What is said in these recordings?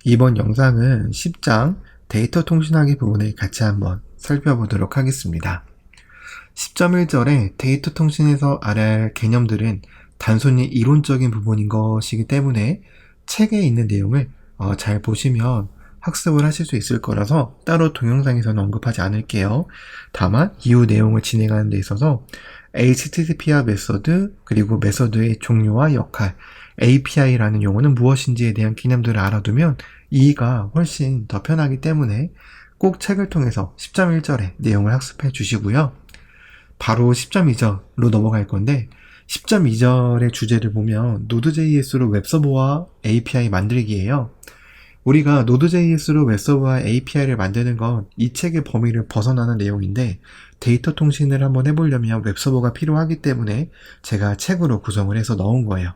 이번 영상은 10장 데이터 통신하기 부분을 같이 한번 살펴보도록 하겠습니다. 10.1절의 데이터 통신에서 알아야 할 개념들은 단순히 이론적인 부분인 것이기 때문에 책에 있는 내용을 잘 보시면 학습을 하실 수 있을 거라서 따로 동영상에서는 언급하지 않을게요. 다만 이후 내용을 진행하는 데 있어서 HTTP와 메서드, 그리고 메서드의 종류와 역할, API라는 용어는 무엇인지에 대한 개념들을 알아두면 이해가 훨씬 더 편하기 때문에 꼭 책을 통해서 10.1절의 내용을 학습해 주시고요. 바로 10.2절로 넘어갈 건데 10.2절의 주제를 보면 Node.js로 웹서버와 API 만들기예요. 우리가 Node.js로 웹서버와 API를 만드는 건 이 책의 범위를 벗어나는 내용인데 데이터 통신을 한번 해보려면 웹서버가 필요하기 때문에 제가 책으로 구성을 해서 넣은 거예요.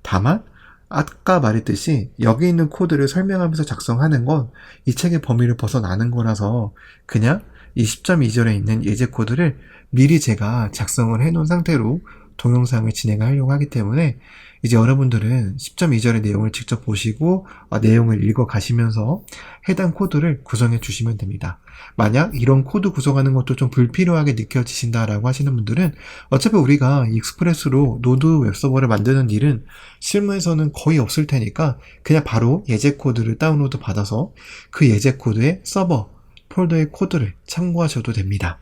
다만 아까 말했듯이 여기 있는 코드를 설명하면서 작성하는 건 이 책의 범위를 벗어나는 거라서 그냥 이 10.2절에 있는 예제 코드를 미리 제가 작성을 해놓은 상태로 동영상을 진행하려고 하기 때문에 이제 여러분들은 10.2절의 내용을 직접 보시고 내용을 읽어 가시면서 해당 코드를 구성해 주시면 됩니다. 만약 이런 코드 구성하는 것도 좀 불필요하게 느껴지신다라고 하시는 분들은 어차피 우리가 익스프레스로 노드 웹서버를 만드는 일은 실무에서는 거의 없을 테니까 그냥 바로 예제 코드를 다운로드 받아서 그 예제 코드의 서버 폴더의 코드를 참고하셔도 됩니다.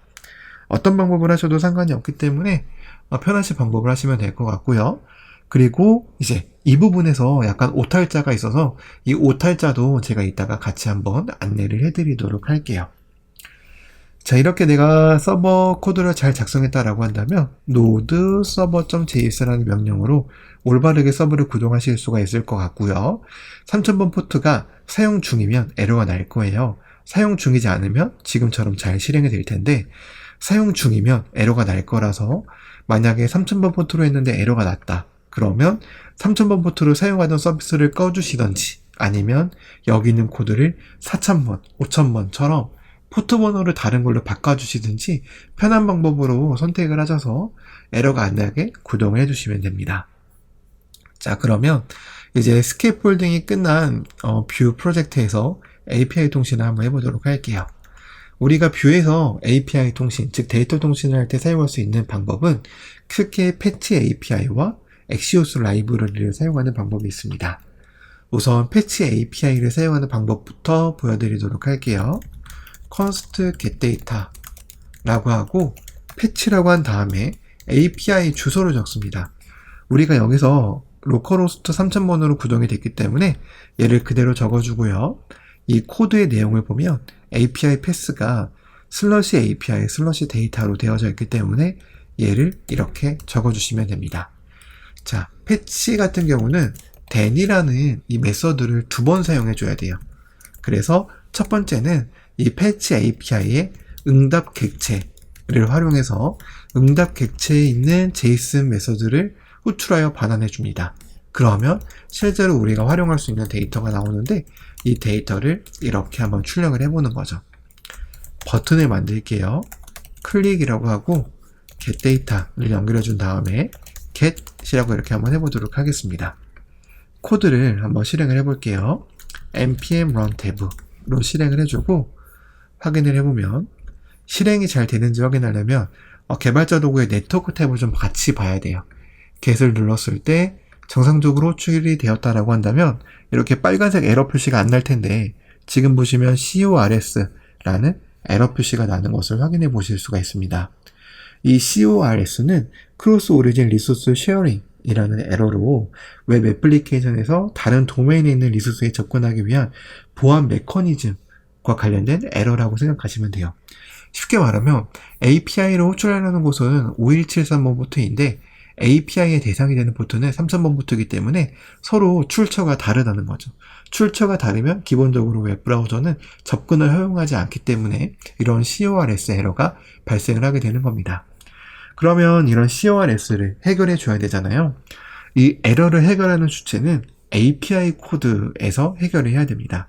어떤 방법을 하셔도 상관이 없기 때문에 편하신 방법을 하시면 될 것 같고요. 그리고 이제 이 부분에서 약간 오탈자가 있어서 이 오탈자도 제가 이따가 같이 한번 안내를 해드리도록 할게요. 자, 이렇게 내가 서버 코드를 잘 작성했다라고 한다면 node server.js라는 명령으로 올바르게 서버를 구동하실 수가 있을 것 같고요. 3000번 포트가 사용 중이면 에러가 날 거예요. 사용 중이지 않으면 지금처럼 잘 실행이 될 텐데 사용 중이면 에러가 날 거라서 만약에 3000번 포트로 했는데 에러가 났다. 그러면 3000번 포트로 사용하던 서비스를 꺼주시던지 아니면 여기 있는 코드를 4000번, 5000번처럼 포트 번호를 다른 걸로 바꿔주시든지 편한 방법으로 선택을 하셔서 에러가 안 나게 구동을 해주시면 됩니다. 자, 그러면 이제 스케이폴딩이 끝난 뷰 프로젝트에서 API 통신을 한번 해보도록 할게요. 우리가 뷰에서 API 통신, 즉 데이터 통신을 할 때 사용할 수 있는 방법은 크게 패치 API와 Axios 라이브러리를 사용하는 방법이 있습니다. 우선 패치 API를 사용하는 방법부터 보여드리도록 할게요. const getData 라고 하고 패치라고 한 다음에 API 주소를 적습니다. 우리가 여기서 로컬호스트 3000번으로 구동이 됐기 때문에 얘를 그대로 적어주고요. 이 코드의 내용을 보면 API 패스가 /API /데이터로 되어져 있기 때문에 얘를 이렇게 적어주시면 됩니다. 자, 패치 같은 경우는 then이라는 이 메서드를 2번 사용해 줘야 돼요. 그래서 첫 번째는 이 패치 API의 응답 객체를 활용해서 응답 객체에 있는 JSON 메서드를 호출하여 반환해 줍니다. 그러면 실제로 우리가 활용할 수 있는 데이터가 나오는데 이 데이터를 이렇게 한번 출력을 해보는 거죠. 버튼을 만들게요. 클릭이라고 하고 getData를 연결해 준 다음에 get이라고 이렇게 한번 해보도록 하겠습니다. 코드를 한번 실행을 해볼게요. npm run tab로 실행을 해주고 확인을 해보면 실행이 잘 되는지 확인하려면 개발자 도구의 네트워크 탭을 좀 같이 봐야 돼요. get을 눌렀을 때 정상적으로 호출이 되었다라고 한다면 이렇게 빨간색 에러 표시가 안 날 텐데 지금 보시면 CORS라는 에러 표시가 나는 것을 확인해 보실 수가 있습니다. 이 CORS는 크로스 오리진 리소스 쉐어링 이라는 에러로 웹 애플리케이션에서 다른 도메인에 있는 리소스에 접근하기 위한 보안 메커니즘과 관련된 에러라고 생각하시면 돼요. 쉽게 말하면 API로 호출하려는 곳은 5173번 포트인데 API의 대상이 되는 포트는 3000번 포트이기 때문에 서로 출처가 다르다는 거죠. 출처가 다르면 기본적으로 웹브라우저는 접근을 허용하지 않기 때문에 이런 CORS 에러가 발생을 하게 되는 겁니다. 그러면 이런 CORS를 해결해 줘야 되잖아요. 이 에러를 해결하는 주체는 API 코드에서 해결을 해야 됩니다.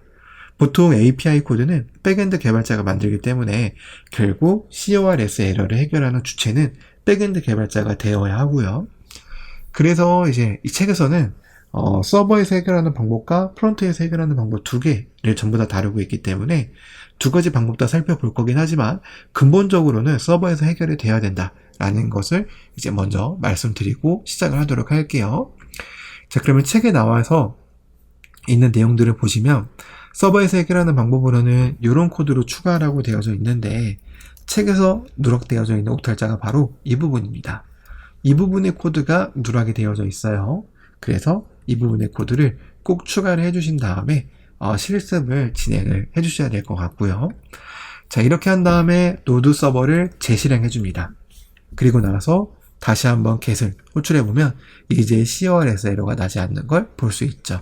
보통 API 코드는 백엔드 개발자가 만들기 때문에 결국 CORS 에러를 해결하는 주체는 백엔드 개발자가 되어야 하고요. 그래서 이제 이 책에서는 서버에서 해결하는 방법과 프론트에서 해결하는 방법 두 개를 전부 다 다루고 있기 때문에 두 가지 방법 다 살펴볼 거긴 하지만 근본적으로는 서버에서 해결이 돼야 된다라는 것을 이제 먼저 말씀드리고 시작을 하도록 할게요. 자, 그러면 책에 나와서 있는 내용들을 보시면 서버에서 해결하는 방법으로는 이런 코드로 추가라고 되어져 있는데 책에서 누락되어져 있는 오탈자가 바로 이 부분입니다. 이 부분의 코드가 누락이 되어져 있어요. 그래서 이 부분의 코드를 꼭 추가를 해주신 다음에 실습을 진행을 해주셔야 될 것 같고요. 자, 이렇게 한 다음에 노드 서버를 재실행해 줍니다. 그리고 나서 다시 한번 get을 호출해보면 이제 COR에서 에러가 나지 않는 걸 볼 수 있죠.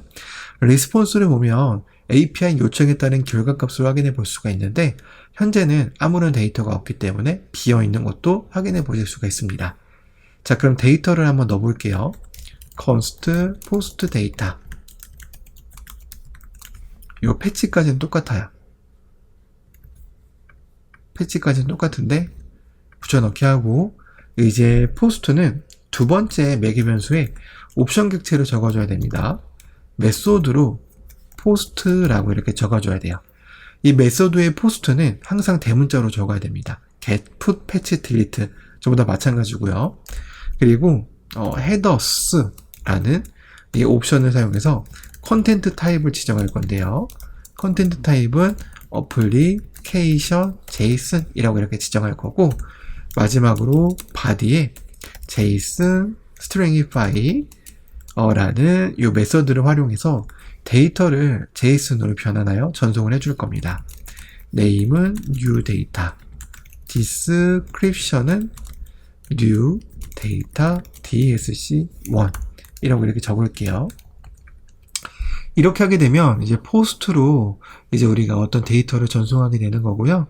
리스폰스를 보면 API 요청에 따른 결과값을 확인해 볼 수가 있는데 현재는 아무런 데이터가 없기 때문에 비어있는 것도 확인해 보실 수가 있습니다. 자, 그럼 데이터를 한번 넣어볼게요. const post data. 요 패치까지는 똑같아요. 패치까지는 똑같은데 붙여넣기 하고 이제 포스트는 두 번째 매개 변수에 옵션 객체를 적어줘야 됩니다. 메소드로 포스트라고 이렇게 적어줘야 돼요. 이 메소드의 포스트는 항상 대문자로 적어야 됩니다. get, put, patch, delete 전부 다 마찬가지고요. 그리고 headers라는 이 옵션을 사용해서 컨텐트 타입을 지정할 건데요. 컨텐트 타입은 application, JSON 이라고 이렇게 지정할 거고 마지막으로 body에 JSON, stringify 라는 이 메서드를 활용해서 데이터를 JSON으로 변환하여 전송을 해줄 겁니다. name은 new data, description은 new data dsc1 이라고 이렇게 적을게요. 이렇게 하게 되면 이제 포스트로 이제 우리가 어떤 데이터를 전송하게 되는 거고요.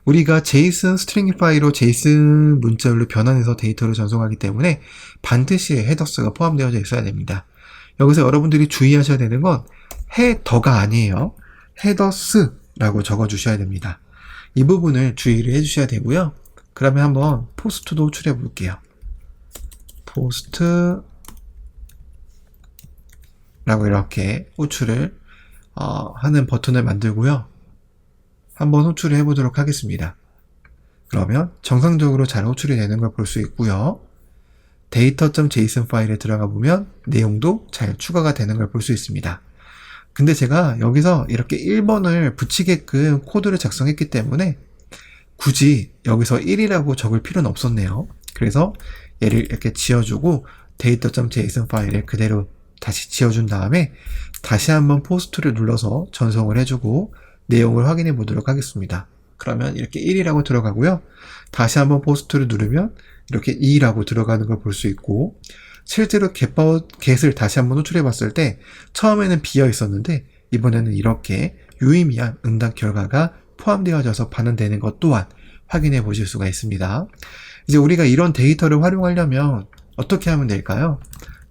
우리가 JSON 스트링 파일로 JSON 문자로 변환해서 데이터를 전송하기 때문에 반드시 헤더스가 포함되어져 있어야 됩니다. 여기서 여러분들이 주의하셔야 되는 건 헤더가 아니에요. 헤더스라고 적어주셔야 됩니다. 이 부분을 주의를 해주셔야 되고요. 그러면 한번 포스트도 호출해 볼게요. 포스트 라고 이렇게 호출을 하는 버튼을 만들고요. 한번 호출을 해보도록 하겠습니다. 그러면 정상적으로 잘 호출이 되는 걸 볼 수 있고요. data.json 파일에 들어가 보면 내용도 잘 추가가 되는 걸 볼 수 있습니다. 근데 제가 여기서 이렇게 1번을 붙이게끔 코드를 작성했기 때문에 굳이 여기서 1이라고 적을 필요는 없었네요. 그래서 얘를 이렇게 지어주고 data.json 파일에 그대로 다시 지어준 다음에 다시 한번 포스트를 눌러서 전송을 해주고 내용을 확인해 보도록 하겠습니다. 그러면 이렇게 1이라고 들어가고요. 다시 한번 포스트를 누르면 이렇게 2라고 들어가는 걸 볼 수 있고 실제로 get을 다시 한번 호출해 봤을 때 처음에는 비어 있었는데 이번에는 이렇게 유의미한 응답 결과가 포함되어져서 반응되는 것 또한 확인해 보실 수가 있습니다. 이제 우리가 이런 데이터를 활용하려면 어떻게 하면 될까요?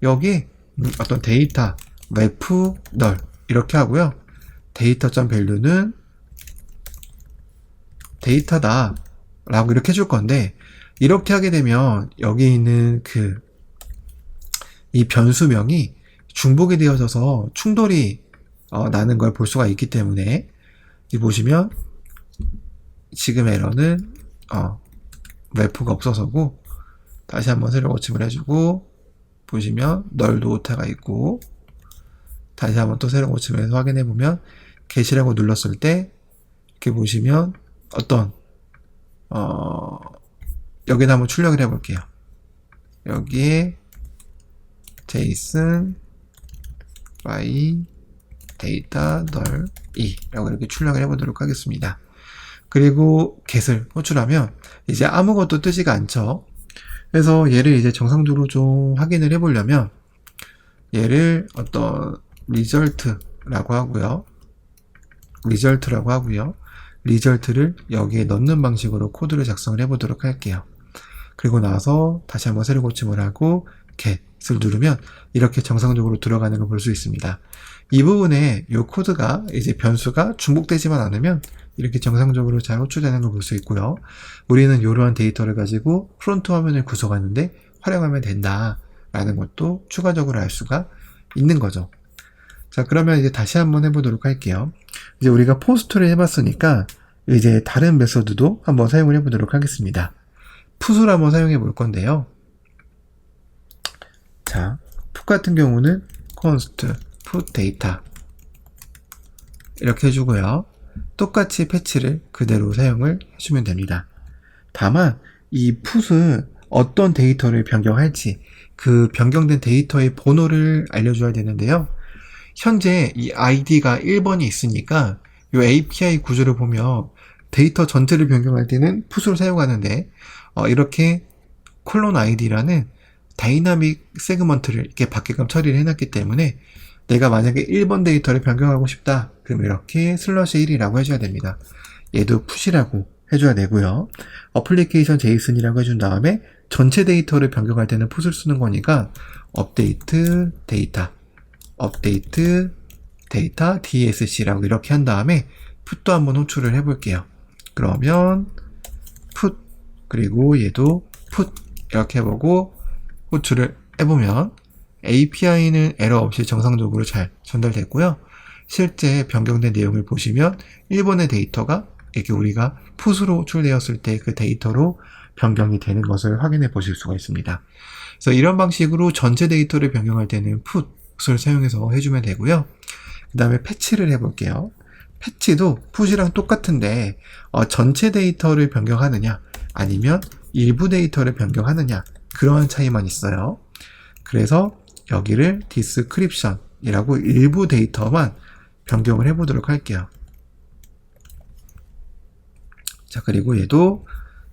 여기 어떤 데이터, ref, null 이렇게 하고요. data.value는 데이터다 라고 이렇게 해줄 건데 이렇게 하게 되면 여기 있는 이 변수명이 중복이 되어져서 충돌이 나는 걸 볼 수가 있기 때문에 이 보시면 지금 에러는 ref가 없어서고 다시 한번 새로 고침을 해주고 보시면 널도 오타가 있고 다시 한번 또 새로 고침해서 확인해 보면 get이라고 눌렀을 때 이렇게 보시면 어떤 여기다 한번 출력을 해 볼게요. 여기에 JSON by data null 라고 이렇게 출력을 해 보도록 하겠습니다. 그리고 get을 호출하면 이제 아무것도 뜨지가 않죠. 그래서 얘를 이제 정상적으로 좀 확인을 해 보려면 얘를 어떤 result라고 하고요. result를 여기에 넣는 방식으로 코드를 작성을 해 보도록 할게요. 그리고 나서 다시 한번 새로 고침을 하고 get을 누르면 이렇게 정상적으로 들어가는 걸 볼 수 있습니다. 이 부분에 이 코드가 이제 변수가 중복되지만 않으면 이렇게 정상적으로 잘 호출되는 걸 볼 수 있고요. 우리는 이러한 데이터를 가지고 프론트 화면을 구성하는데 활용하면 된다라는 것도 추가적으로 알 수가 있는 거죠. 자, 그러면 이제 다시 한번 해보도록 할게요. 이제 우리가 포스트를 해봤으니까 이제 다른 메서드도 한번 사용을 해보도록 하겠습니다. 풋을 한번 사용해 볼 건데요. 자, 풋 같은 경우는 const put data 이렇게 해주고요. 똑같이 패치를 그대로 사용을 해주면 됩니다. 다만 이 풋은 어떤 데이터를 변경할지 그 변경된 데이터의 번호를 알려줘야 되는데요. 현재 이 id가 1번이 있으니까 이 API 구조를 보면 데이터 전체를 변경할 때는 풋을 사용하는데 이렇게 콜론 id라는 다이나믹 세그먼트를 이렇게 밖에끔 처리를 해놨기 때문에 내가 만약에 1번 데이터를 변경하고 싶다 그럼 이렇게 슬러시 1이라고 해줘야 됩니다. 얘도 풋이라고 해줘야 되고요. 어플리케이션 제이슨이라고 해준 다음에 전체 데이터를 변경할 때는 풋을 쓰는 거니까 업데이트 데이터 DSC라고 이렇게 한 다음에 풋도 한번 호출을 해볼게요. 그러면 풋 그리고 얘도 풋 이렇게 해보고 호출을 해보면 API는 에러 없이 정상적으로 잘 전달됐고요. 실제 변경된 내용을 보시면 1번의 데이터가 이렇게 우리가 풋으로 호출되었을 때 그 데이터로 변경이 되는 것을 확인해 보실 수가 있습니다. 그래서 이런 방식으로 전체 데이터를 변경할 때는 풋을 사용해서 해주면 되고요. 그 다음에 패치를 해볼게요. 패치도 풋이랑 똑같은데 전체 데이터를 변경하느냐 아니면 일부 데이터를 변경하느냐 그러한 차이만 있어요. 그래서 여기를 디스크립션이라고 일부 데이터만 변경을 해보도록 할게요. 자, 그리고 얘도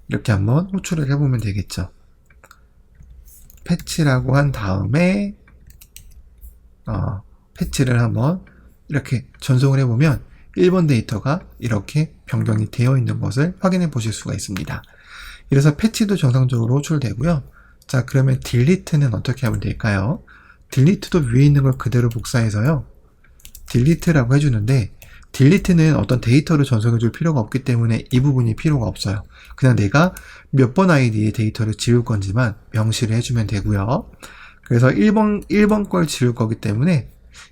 이렇게 한번 호출을 해보면 되겠죠. 패치라고 한 다음에 패치를 한번 이렇게 전송을 해보면 1번 데이터가 이렇게 변경이 되어 있는 것을 확인해 보실 수가 있습니다. 이래서 패치도 정상적으로 호출되고요. 자, 그러면 딜리트는 어떻게 하면 될까요? 딜리트도 위에 있는 걸 그대로 복사해서요. 딜리트라고 해주는데 딜리트는 어떤 데이터를 전송해 줄 필요가 없기 때문에 이 부분이 필요가 없어요. 그냥 내가 몇 번 아이디의 데이터를 지울 건지만 명시를 해주면 되고요. 그래서 1번 걸 지울 거기 때문에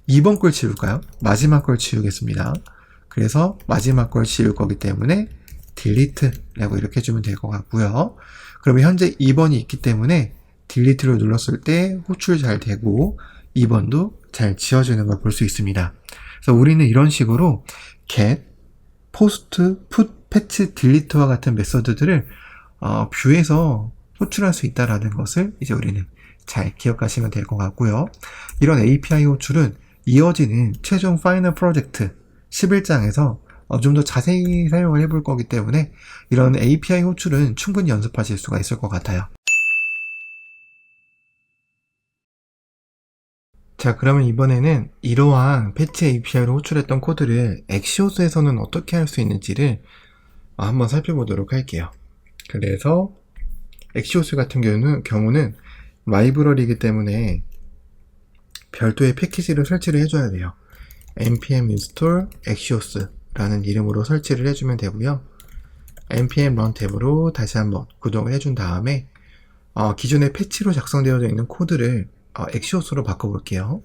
2번 걸 지울까요? 마지막 걸 지우겠습니다. 그래서 마지막 걸 지울 거기 때문에 딜리트라고 이렇게 해주면 될 것 같고요. 그러면 현재 2번이 있기 때문에 딜리트를 눌렀을 때 호출 잘 되고 2번도 잘 지워지는 걸 볼 수 있습니다. 그래서 우리는 이런 식으로 get, post, put, patch, delete와 같은 메서드들을 뷰에서 호출할 수 있다는 것을 이제 우리는 잘 기억하시면 될 것 같고요. 이런 API 호출은 이어지는 최종 파이널 프로젝트 11장에서 좀 더 자세히 사용을 해볼 거기 때문에 이런 API 호출은 충분히 연습하실 수가 있을 것 같아요. 자, 그러면 이번에는 이러한 패치 API로 호출했던 코드를 엑시오스에서는 어떻게 할 수 있는지를 한번 살펴보도록 할게요. 그래서 엑시오스 같은 경우는 라이브러리이기 때문에 별도의 패키지를 설치를 해줘야 돼요. npm install axios 라는 이름으로 설치를 해주면 되고요. npm run 탭으로 다시 한번 구동을 해준 다음에 기존의 패치로 작성되어 있는 코드를 엑시오스로 바꿔볼게요.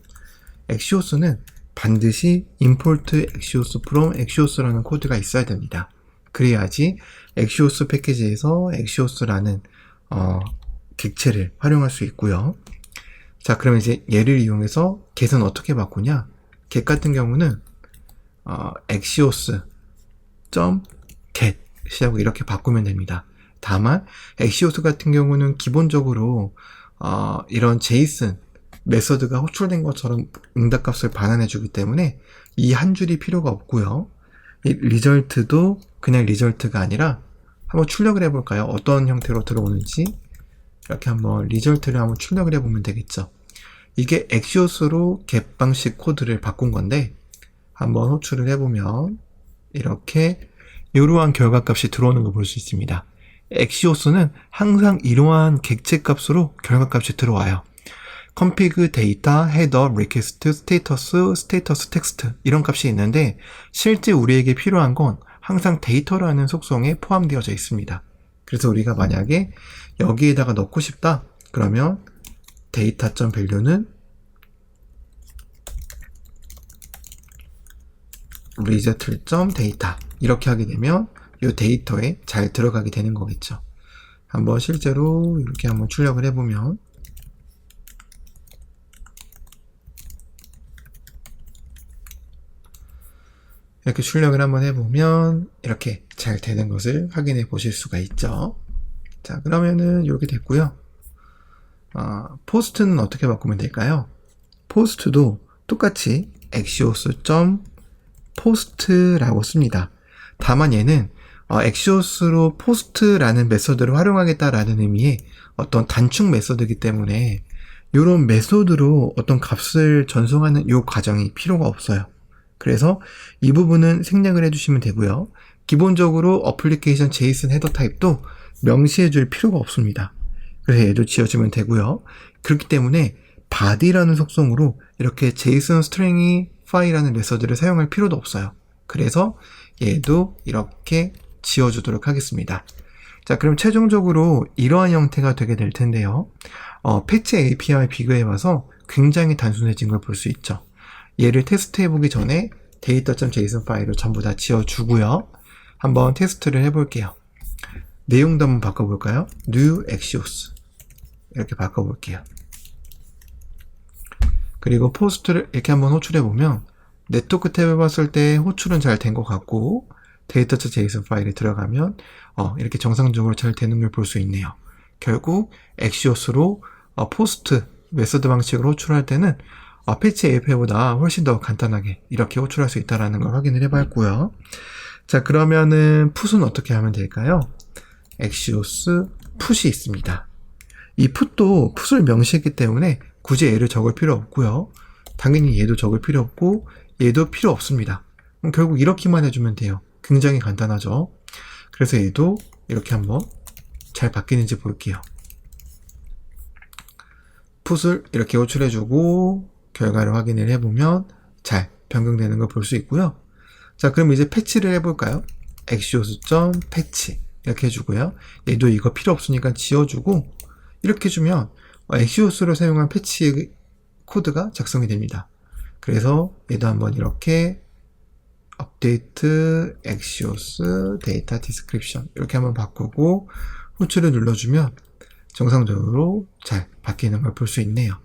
엑시오스는 반드시 import axios from axios라는 코드가 있어야 됩니다. 그래야지 엑시오스 패키지에서 엑시오스라는 객체를 활용할 수 있고요. 자, 그러면 이제 얘를 이용해서 get은 어떻게 바꾸냐? get 같은 경우는 axios.get이라고 이렇게 바꾸면 됩니다. 다만 엑시오스 같은 경우는 기본적으로 이런 JSON 메서드가 호출된 것처럼 응답값을 반환해 주기 때문에 이 한 줄이 필요가 없고요. 이 리절트도 그냥 리절트가 아니라 한번 출력을 해볼까요? 어떤 형태로 들어오는지 이렇게 한번 리절트를 한번 출력을 해보면 되겠죠. 이게 엑시오스로 get 방식 코드를 바꾼 건데 한번 호출을 해보면 이렇게 이러한 결과값이 들어오는 걸 볼 수 있습니다. 엑시오스는 항상 이러한 객체 값으로 결과값이 들어와요. config data, header, request, status text 이런 값이 있는데 실제 우리에게 필요한 건 항상 데이터라는 속성에 포함되어져 있습니다. 그래서 우리가 만약에 여기에다가 넣고 싶다 그러면 data.value는 result.data 이렇게 하게 되면 이 데이터에 잘 들어가게 되는 거겠죠. 한번 실제로 이렇게 한번 출력을 해보면 이렇게 출력을 한번 해보면 이렇게 잘 되는 것을 확인해 보실 수가 있죠. 자, 그러면은 이렇게 됐고요. 포스트는 어떻게 바꾸면 될까요? 포스트도 똑같이 axios.post라고 씁니다. 다만 얘는 axios로 post라는 메소드를 활용하겠다라는 의미의 어떤 단축 메소드이기 때문에 이런 메소드로 어떤 값을 전송하는 이 과정이 필요가 없어요. 그래서 이 부분은 생략을 해주시면 되고요. 기본적으로 어플리케이션 JSON 헤더 타입도 명시해 줄 필요가 없습니다. 그래서 얘도 지워주면 되고요. 그렇기 때문에 body라는 속성으로 이렇게 JSON string이 파일이라는 메소드를 사용할 필요도 없어요. 그래서 얘도 이렇게 지워주도록 하겠습니다. 자, 그럼 최종적으로 이러한 형태가 되게 될 텐데요. 패치 API 비교해봐서 굉장히 단순해진 걸 볼 수 있죠. 얘를 테스트해보기 전에 data.json 파일을 전부 다 지워주고요. 한번 테스트를 해볼게요. 내용도 한번 바꿔볼까요? new axios 이렇게 바꿔볼게요. 그리고 포스트를 이렇게 한번 호출해보면 네트워크 탭을 봤을 때 호출은 잘 된 것 같고 data.json 파일에 들어가면 이렇게 정상적으로 잘 되는 걸 볼 수 있네요. 결국 axios로 포스트 메소드 방식으로 호출할 때는 패치 API보다 훨씬 더 간단하게 이렇게 호출할 수 있다는 걸 확인을 해봤고요. 자, 그러면은 풋은 어떻게 하면 될까요? axios 풋이 있습니다. 이 풋도 풋을 명시했기 때문에 굳이 얘를 적을 필요 없고요. 당연히 얘도 적을 필요 없고 얘도 필요 없습니다. 그럼 결국 이렇게만 해주면 돼요. 굉장히 간단하죠. 그래서 얘도 이렇게 한번 잘 바뀌는지 볼게요. 풋을 이렇게 호출해주고 결과를 확인을 해보면 잘 변경되는 걸 볼 수 있고요. 자, 그럼 이제 패치를 해볼까요? axios.patch 이렇게 해주고요. 얘도 이거 필요 없으니까 지워주고 이렇게 해주면 axios로 사용한 패치 코드가 작성이 됩니다. 그래서 얘도 한번 이렇게 update axios data description 이렇게 한번 바꾸고 호출을 눌러주면 정상적으로 잘 바뀌는 걸 볼 수 있네요.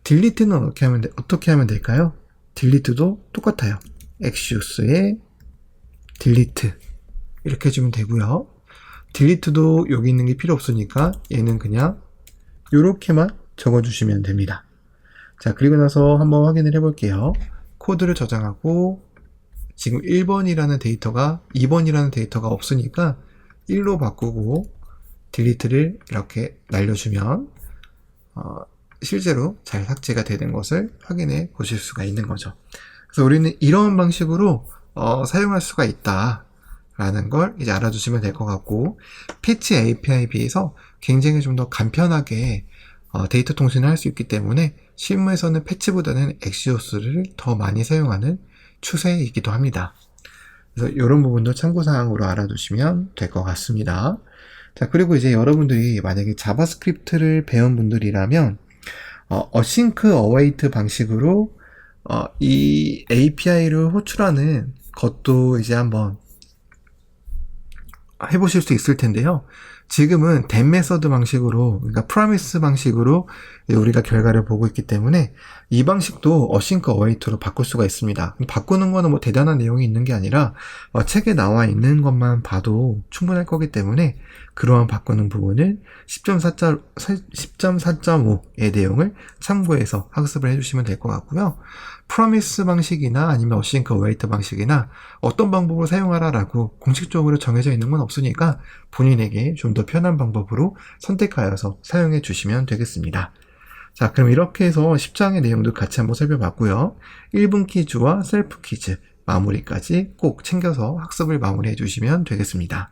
delete는 어떻게 하면 될까요? delete도 똑같아요. axios의 delete 이렇게 해주면 되고요. delete도 여기 있는 게 필요 없으니까 얘는 그냥 이렇게만 적어주시면 됩니다. 자, 그리고 나서 한번 확인을 해볼게요. 코드를 저장하고 지금 1번이라는 데이터가 2번이라는 데이터가 없으니까 1로 바꾸고 delete를 이렇게 날려주면 실제로 잘 삭제가 되는 것을 확인해 보실 수가 있는 거죠. 그래서 우리는 이런 방식으로 사용할 수가 있다 라는 걸 이제 알아두시면 될 것 같고, 패치 API에 비해서 굉장히 좀 더 간편하게 데이터 통신을 할 수 있기 때문에 실무에서는 패치보다는 axios를 더 많이 사용하는 추세이기도 합니다. 그래서 이런 부분도 참고사항으로 알아두시면 될 것 같습니다. 자, 그리고 이제 여러분들이 만약에 자바스크립트를 배운 분들이라면 async await 방식으로 이 API를 호출하는 것도 이제 한번 해보실 수 있을 텐데요. 지금은 then 메서드 방식으로, 그러니까 promise 방식으로 우리가 결과를 보고 있기 때문에 이 방식도 async await로 바꿀 수가 있습니다. 바꾸는 거는 뭐 대단한 내용이 있는 게 아니라 책에 나와 있는 것만 봐도 충분할 거기 때문에 그러한 바꾸는 부분은 10.4.5의 내용을 참고해서 학습을 해주시면 될 것 같고요. promise 방식이나 아니면 async await 방식이나 어떤 방법을 사용하라라고 공식적으로 정해져 있는 건 없으니까 본인에게 좀 더 편한 방법으로 선택하여서 사용해 주시면 되겠습니다. 자, 그럼 이렇게 해서 10장의 내용도 같이 한번 살펴봤고요. 1분 퀴즈와 셀프 퀴즈 마무리까지 꼭 챙겨서 학습을 마무리해 주시면 되겠습니다.